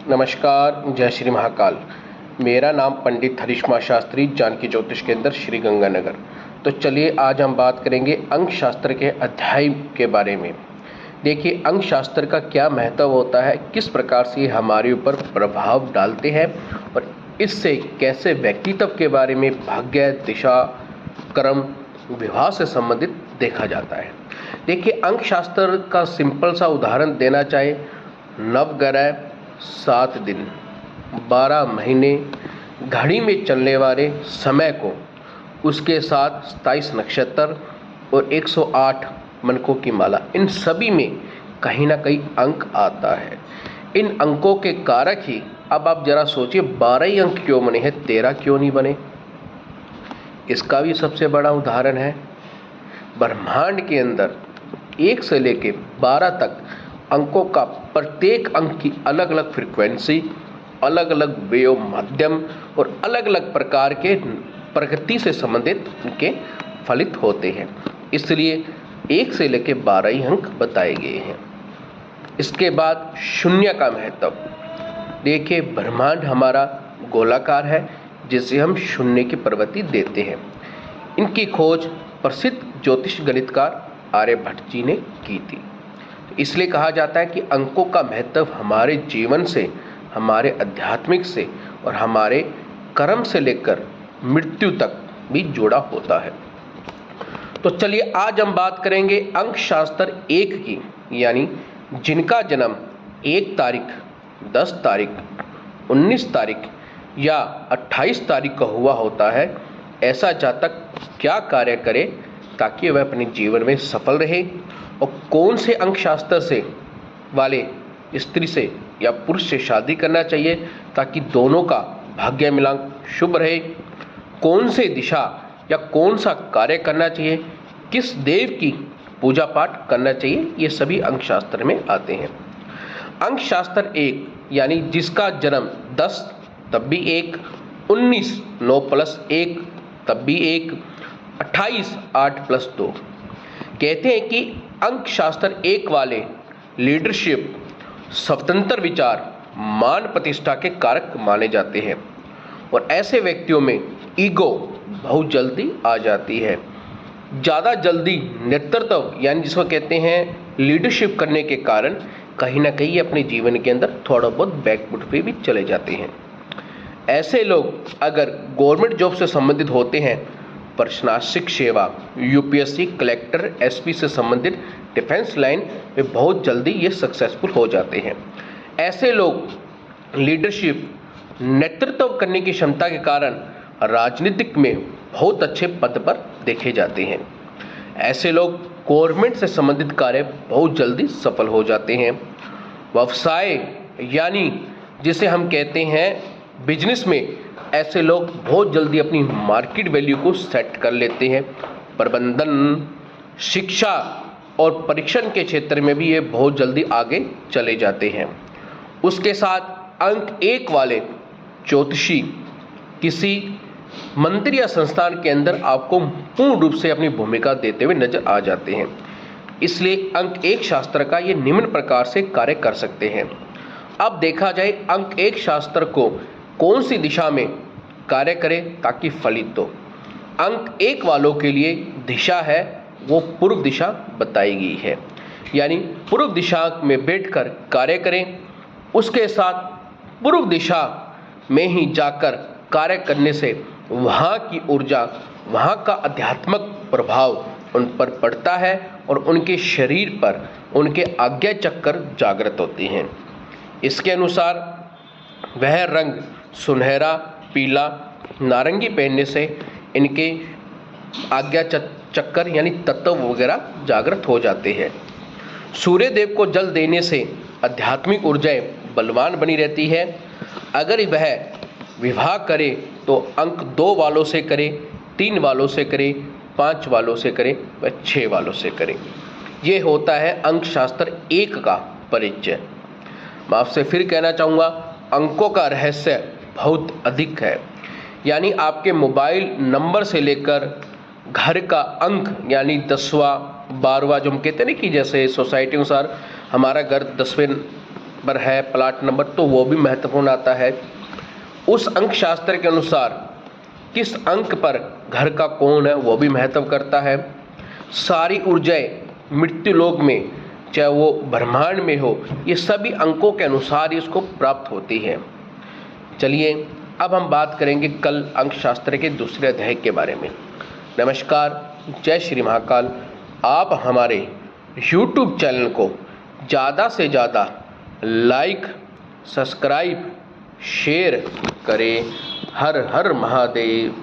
नमस्कार, जय श्री महाकाल। मेरा नाम पंडित हरीशमा शास्त्री, जानकी ज्योतिष केंद्र, श्री गंगानगर। तो चलिए आज हम बात करेंगे अंक शास्त्र के अध्याय के बारे में। देखिए, अंक शास्त्र का क्या महत्व होता है, किस प्रकार से हमारे ऊपर प्रभाव डालते हैं और इससे कैसे व्यक्तित्व के बारे में भाग्य, दिशा, कर्म, विवाह से संबंधित देखा जाता है। देखिए, अंक शास्त्र का सिंपल सा उदाहरण देना चाहे, नवग्रह 7 दिन 12 महीने घड़ी में चलने वाले समय को, उसके साथ 27 नक्षत्र और 108 मनकों की माला, इन सभी में कहीं ना कहीं अंक आता है। इन अंकों के कारक ही, अब आप जरा सोचिए, 12 ही अंक क्यों बने हैं, 13 क्यों नहीं बने? इसका भी सबसे बड़ा उदाहरण है, ब्रह्मांड के अंदर 1 से लेकर 12 तक अंकों का प्रत्येक अंक की अलग अलग फ्रीक्वेंसी, अलग अलग वेव माध्यम और अलग अलग प्रकार के प्रकृति से संबंधित उनके फलित होते हैं। इसलिए 1 से लेकर 12 ही अंक बताए गए हैं। इसके बाद शून्य का महत्व। देखिए, ब्रह्मांड हमारा गोलाकार है, जिसे हम शून्य की प्रवृत्ति देते हैं। इनकी खोज प्रसिद्ध ज्योतिष गणितकार आर्यभट्ट जी ने की थी। इसलिए कहा जाता है कि अंकों का महत्व हमारे जीवन से, हमारे आध्यात्मिक से और हमारे कर्म से लेकर मृत्यु तक भी जुड़ा होता है। तो चलिए आज हम बात करेंगे अंक शास्त्र 1 की, यानी जिनका जन्म 1 तारीख, 10 तारीख, 19 तारीख या 28 तारीख को हुआ होता है। ऐसा जातक क्या कार्य करे ताकि वह अपने जीवन में सफल रहे, और कौन से अंक शास्त्र से वाले स्त्री से या पुरुष से शादी करना चाहिए ताकि दोनों का भाग्य मिलांक शुभ रहे, कौन से दिशा या कौन सा कार्य करना चाहिए, किस देव की पूजा पाठ करना चाहिए, ये सभी अंक शास्त्र में आते हैं। अंक शास्त्र 1 यानी जिसका जन्म 10 तब भी 1, 19 9 + 1 तब भी 1, 28 8 + 2। कहते हैं कि अंक शास्त्र 1 वाले लीडरशिप, स्वतंत्र विचार, मान प्रतिष्ठा के कारक माने जाते हैं, और ऐसे व्यक्तियों में ईगो बहुत जल्दी आ जाती है। ज़्यादा जल्दी नेतृत्व यानी जिसको कहते हैं लीडरशिप करने के कारण कहीं ना कहीं अपने जीवन के अंदर थोड़ा बहुत बैकफुट पे भी चले जाते हैं। ऐसे लोग अगर गवर्नमेंट जॉब से संबंधित होते हैं, प्रशासनिक सेवा, यूपीएससी, कलेक्टर, एसपी से संबंधित डिफेंस लाइन में बहुत जल्दी ये सक्सेसफुल हो जाते हैं। ऐसे लोग लीडरशिप, नेतृत्व करने की क्षमता के कारण राजनीतिक में बहुत अच्छे पद पर देखे जाते हैं। ऐसे लोग गवर्नमेंट से संबंधित कार्य बहुत जल्दी सफल हो जाते हैं। व्यवसाय यानी जिसे हम कहते हैं बिजनेस में, ऐसे लोग बहुत जल्दी अपनी मार्केट वैल्यू को सेट कर लेते हैं। प्रबंधन, शिक्षा और परीक्षण के क्षेत्र में भी ये बहुत जल्दी आगे चले जाते हैं। उसके साथ अंक 1 वाले ज्योतिषी किसी मंदिर या संस्थान के अंदर आपको पूर्ण रूप से अपनी भूमिका देते हुए नजर आ जाते हैं। इसलिए अंक 1 शास्त्र का ये निम्न प्रकार से कार्य कर सकते हैं। अब देखा जाए अंक 1 शास्त्र को कौन सी दिशा में कार्य करे ताकि फलित हो। अंक 1 वालों के लिए दिशा है वो पूर्व दिशा बताई गई है, यानी पूर्व दिशा में बैठकर कार्य करें। उसके साथ पूर्व दिशा में ही जाकर कार्य करने से वहाँ की ऊर्जा, वहाँ का आध्यात्मिक प्रभाव उन पर पड़ता है और उनके शरीर पर उनके आज्ञा चक्र जागृत होते हैं। इसके अनुसार वह रंग सुनहरा, पीला, नारंगी पहनने से इनके आज्ञा चक्कर यानी तत्व वगैरह जागृत हो जाते हैं। सूर्य देव को जल देने से आध्यात्मिक ऊर्जाएं बलवान बनी रहती है। अगर वह विवाह करे तो अंक 2 वालों से करे, 3 वालों से करे, 5 वालों से करे व 6 वालों से करे। ये होता है अंक शास्त्र 1 का परिचय। मैं आपसे फिर कहना चाहूँगा, अंकों का रहस्य बहुत अधिक है, यानी आपके मोबाइल नंबर से लेकर घर का अंक यानी 10वां 12वां, जो हम कहते हैं ना कि जैसे सोसाइटी अनुसार हमारा घर 10वें पर है प्लाट नंबर तो वो भी महत्वपूर्ण आता है। उस अंक शास्त्र के अनुसार किस अंक पर घर का कोण है वो भी महत्व करता है। सारी ऊर्जाएं मृत्यु लोक में, चाहे वो ब्रह्मांड में हो, ये सभी अंकों के अनुसार इसको प्राप्त होती है। चलिए अब हम बात करेंगे कल अंक शास्त्र के दूसरे अध्याय के बारे में। नमस्कार, जय श्री महाकाल। आप हमारे YouTube चैनल को ज़्यादा से ज़्यादा लाइक, सब्सक्राइब, शेयर करें। हर हर महादेव।